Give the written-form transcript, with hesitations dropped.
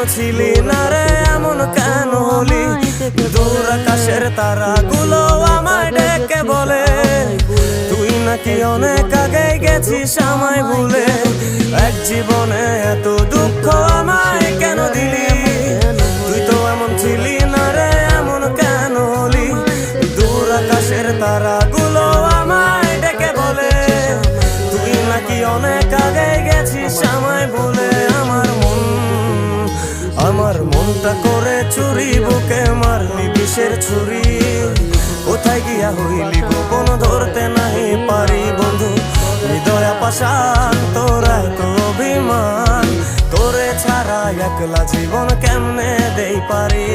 ছিলি না রে এমন কেন হলি? দূর আকাশের তারাগুলো আমায় ডেকে বলে তুই নাকি অনেক আগে গেছিস আমায় ভুলে। এক জীবনে এত দুঃখ আমায় কেন দিলি? তুই তো এমন ছিলি না রে এমন কেন হলি? দূর আকাশের তারাগুলো আমায় ডেকে বলে তুই নাকি অনেক আগে গেছিস আমায় ভুলে। আমার মনটা করে চুরি, বুকে মারলি বিষের ছুরি। কোথায় গিয়া হইলি গোপন ধরতে নাহি পারি বন্ধু। হৃদয় পাষাণ তোর এত অভিমান, তোরে ছাড়া একলা জীবন কেমনে দেই পারি?